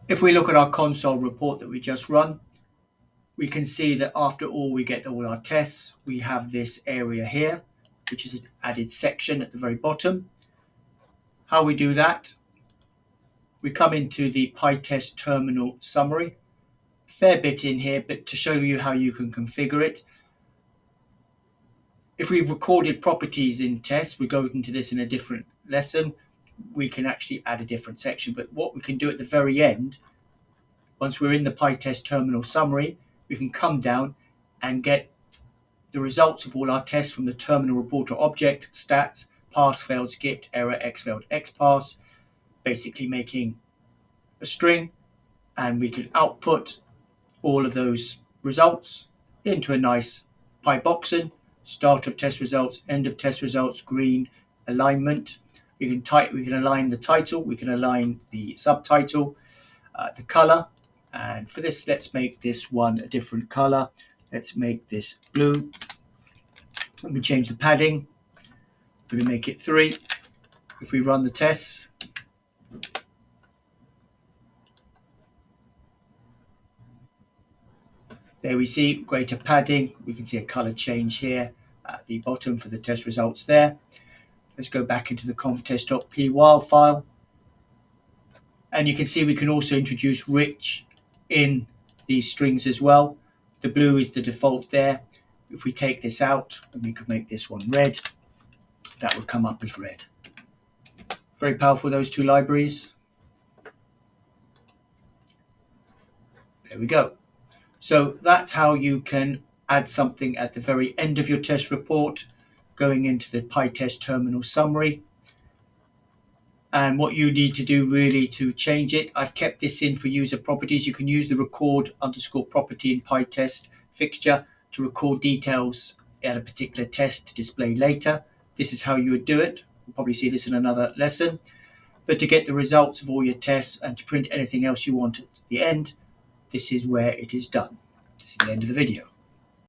If we look at our console report that we just run, we can see that after all we get all our tests, we have this area here, which is an added section at the very bottom. How we do that, we come into the PyTest terminal summary. Fair bit in here, but to show you how you can configure it. If we've recorded properties in tests, we go into this in a different lesson, we can actually add a different section. But what we can do at the very end, once we're in the PyTest terminal summary, we can come down and get the results of all our tests from the terminal reporter object, stats, pass, failed, skipped, error, x failed, x pass, basically making a string, and we can output all of those results into a nice PyBoxen, start of test results, end of test results, green alignment. We can align the title, we can align the subtitle, the color, and for this, let's make this one a different color. Let's make this blue. We can change the padding. We're going to make it 3. If we run the tests, there we see greater padding. We can see a color change here at the bottom for the test results there. Let's go back into the conftest.py file. And you can see we can also introduce rich in these strings as well. The blue is the default there. If we take this out, and we could make this one red, that would come up as red. Very powerful, those two libraries. There we go. So that's how you can add something at the very end of your test report, going into the PyTest terminal summary. And what you need to do really to change it, I've kept this in for user properties. You can use the record_property in PyTest fixture to record details at a particular test to display later. This is how you would do it. We'll probably see this in another lesson. But to get the results of all your tests and to print anything else you want at the end, this is where it is done. This is the end of the video.